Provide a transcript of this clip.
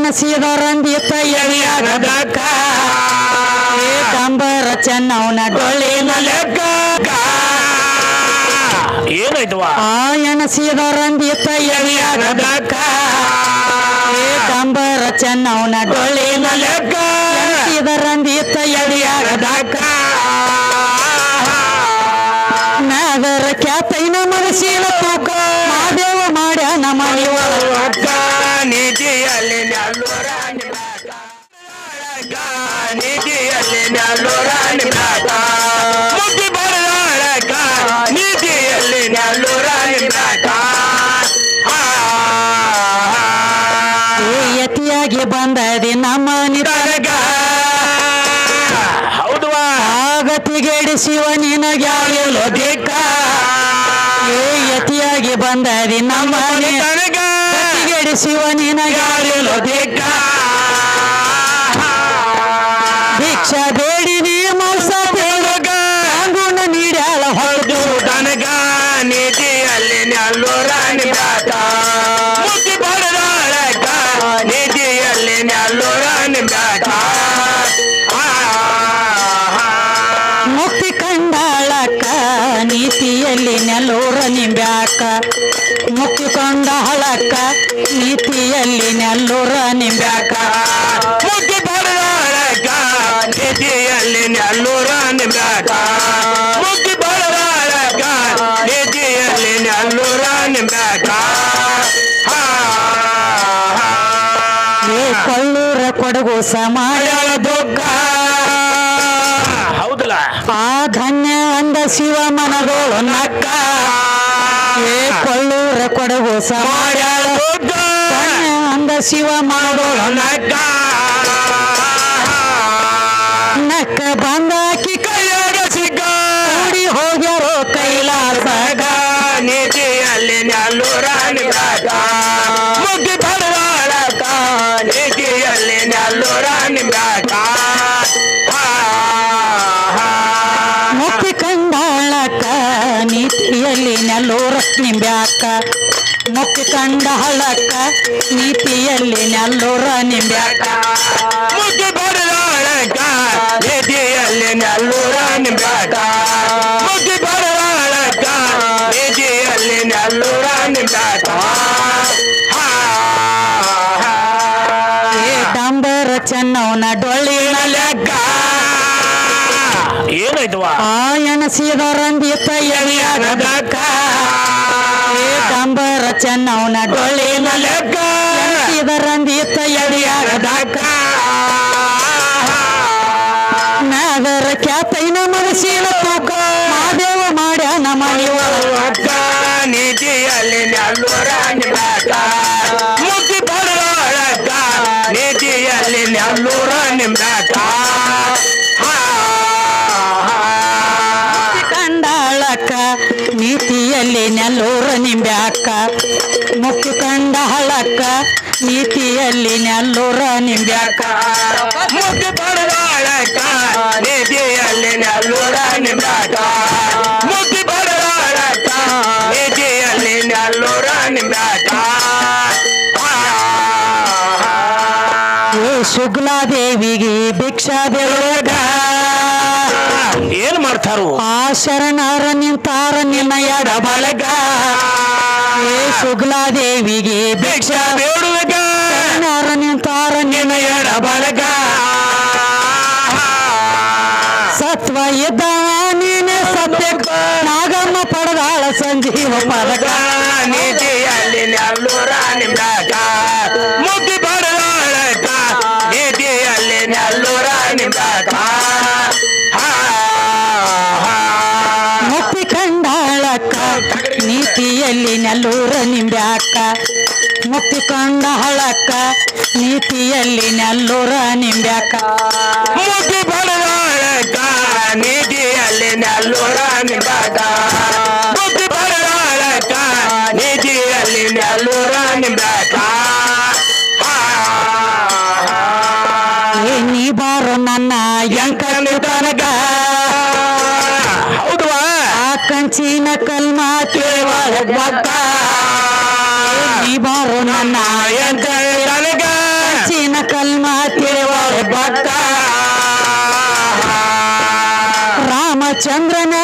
ಎಣಸಿದರಂದಿತ್ತ ಎಳಿಯಾಗದಕ್ಕ ಡಂಬರ ಚೆನ್ನವನ ಡೊಳ್ಳಿನ ಲೆಕ್ಕ ಏನಾಯ್ತವ ಎಣಸಿದರಂದಿತ್ತ ಎಳಿಯಾಗದಕ್ಕ ಡಂಬರ ಚೆನ್ನವನ ಡೊಳ್ಳಿನ ಲೆಕ್ಕ ಎಣಸಿದರಂದಿತ್ತ ಎಳಿಯಾಗದಕ್ಕ ನಾಗರ ಖ್ಯಾತೈನ ಮನಸ್ಸಿನ ತೂಕ ಮಾದೇವ ಮಾಡ್ಯಾನ ಮಣಿವ ನೀತಿಯಲ್ಲಿ ನೀತಿಯಲ್ಲಿ ಮುಗಿ ಬರಲಾಳಕ ನೀತಿಯಲ್ಲಿ ಯತಿಯಾಗಿ ಬಂದದಿ ನಮ್ಮ ನಿರಗ ಹೌದು ಆಗತಿಗೇಡಿ ಶಿವ ನಿನಗ್ಯಾಗಿಲ್ಲೋ ದಿಕ್ಕ ಯತಿಯಾಗಿ ಬಂದದಿ ನಮ್ಮ ಗತಿಗೇಡಿ ಶಿವ ನಿನಗ್ಯಾಗಿಲ್ಲೋ ದಿಕ್ಕ ಭಿಕ್ಷಾ ಬೇಡಿ ನೀ ಮೋಸ ಬೇಡಗ ಗುಣ ನೀಡ್ಯಾಳ ಹೊರದು ತನಗ ನೀತಿಯಲ್ಲಿ ಮುಗಿ ಬರಲಾಳಕ ನೀತಿಯಲ್ಲಿ ಮುಕ್ತಿ ಕಂಡಾಳಕ್ಕ ನೀತಿಯಲ್ಲಿ ನೆಲ್ಲೂರ ನಿಂಬ್ಯಾಕ ಮುಕ್ತಿ ಕೊಂಡಾಳಕ್ಕ ನೀತಿಯಲ್ಲಿ ನೆಲ್ಲೂರ ನಿಂಬ್ಯಾಕ ಮುಗಿ ಬರಲಾಳಕ ನೀತಿಯಲ್ಲಿ ಮುಗಿ ಬರಲಾಳಕ ನೀತಿಯಲ್ಲಿ ಕೊಳ್ಳೂರ ಕೊಡಗು ಸಮಾಜ ದುಃಖ ಹೌದಲ್ಲ ಆ ಧನ್ಯ ಅಂದ ಶಿವ ಮನಗೋಳು ನಕ್ಕ ಕೊಳ್ಳೂರ ಕೊಡಗು ಸಮಾಜ ಧನ್ಯ ಅಂದ ಶಿವ ಮನಗೋಳು ನಕ್ಕ ನಕ್ಕ ಬಂದಾಕಿ ಕೈಯಾಗ ಸಿಕ್ಕ ಕೂಡಿ ಹೋಗ್ಯಾರೋ ಕೈಲಾಸಗ ನೀತಿಯಲ್ಲಿ ಮುಗಿ ಬರಲಾಳಕ ನೀತಿಯಲ್ಲಿ ಮುಕ್ತಿ ಕಂಡಾಳಕ್ಕ ನೀತಿಯಲ್ಲಿ ನೆಲ್ಲೂರ ನಿಂಬ್ಯಾಕ ಮುಕ್ತಿ ಕಂಡಾಳಕ್ಕ ನೀತಿಯಲ್ಲಿ ನೆಲ್ಲೂರ ನಿಂಬ್ಯಾಕ ಮುಗಿ ಬರಲಾಳಕ ನೀತಿಯಲ್ಲಿ ಮುಗಿ ಬರಲಾಳಕ ನೀತಿಯಲ್ಲಿ ಡಂಬರ ಚೆನ್ನವನ ಡೊಳ್ಳಿನ ಲೆಕ್ಕ ಏನಾಯ್ತವ ಎಣಸಿದರಂದಿತ್ತ ಎಳಿಯಾಗದಕ್ಕ ಡಂಬರ ಚೆನ್ನವನ ಡೊಳ್ಳಿನ ಲೆಕ್ಕ ಎಣಸಿದರಂದಿತ್ತ ಎಳಿಯಾಗದಕ್ಕ ನಾಗರ ಖ್ಯಾತೈನ ಮನಸ್ಸಿನ ತೂಕ ಮಾದೇವ ಮಾಡ್ಯಾನ ಮಣಿವ ನೀತಿಯಲ್ಲಿ ಮುಗಿ ಬರಲಾಳಕ ನೀತಿಯಲ್ಲಿ ಕಂಡಾಳಕ್ಕ ನೀತಿಯಲ್ಲಿ ನೆಲ್ಲೂರ ನಿಂಬ್ಯಾಕ ಮುಕ್ತಿ ಕಂಡಾಳಕ್ಕ ನೀತಿಯಲ್ಲಿ ನೆಲ್ಲೂರ ನಿಂಬ್ಯಾಕ ಮುಗಿ ಬರಲಾಳಕ ನೀತಿಯಲ್ಲಿ ಮುಗಿ ಬರಲಾಳಕ ನೀತಿಯಲ್ಲಿ ಶುಕ್ಲಾದೇವಿಗೆ ಭಿಕ್ಷಾ ಬೇಡ ಏನ್ ಮಾಡ್ತಾರು ಆ ಶರಣರ ನಿಂತಾರ ನಿನ್ನ ಎಡ ಬಲಗ ಶುಕ್ಲಾದೇವಿಗೆ ಭಿಕ್ಷಾ ಬೇಡುವಾಗ ಶರಣರ ನಿಂತಾರ ನಿನ್ನ ಎಡ ಬಲಗ ಸತ್ವ ಇದ್ದ ನೀನೆ ಸತ್ಯಕ್ಕ ನಾಗಮ್ಮ ಪಡೆದಾಳ ಸಂಜೀವ ಪದಕ ನೀತಿಯಲ್ಲಿ ಮುಗಿ ಬರಲಾಳಕ ನೀತಿಯಲ್ಲಿ ಮುಕ್ತಿ ಕಂಡಾಳಕ್ಕ ನೀತಿಯಲ್ಲಿ ನೆಲ್ಲೂರ ನಿಂಬ್ಯಾಕ ಮುಕ್ತಿ ಕಂಡಾಳಕ್ಕ ನೀತಿಯಲ್ಲಿ ನೆಲ್ಲೂರ ನಿಂಬ್ಯಾಕ ಮುಗಿ ಬರಲಾಳಕ ನೀತಿಯಲ್ಲಿ ಮುಗಿ ಬರಲಾಳಕ ನೀತಿಯಲ್ಲಿ ನೀ ಬಾರೋ ನನ್ನ ಎಂಕಲು ತನಗ ಹೌದು ಆ ಕಂಚಿನ ಕಲ್ಮಾ ಕೇವಲ ನೀ ಬಾರೋ ನನ್ನ ಎಂಕ ರೊಕ್ಕ ರಾಮಚಂದ್ರನ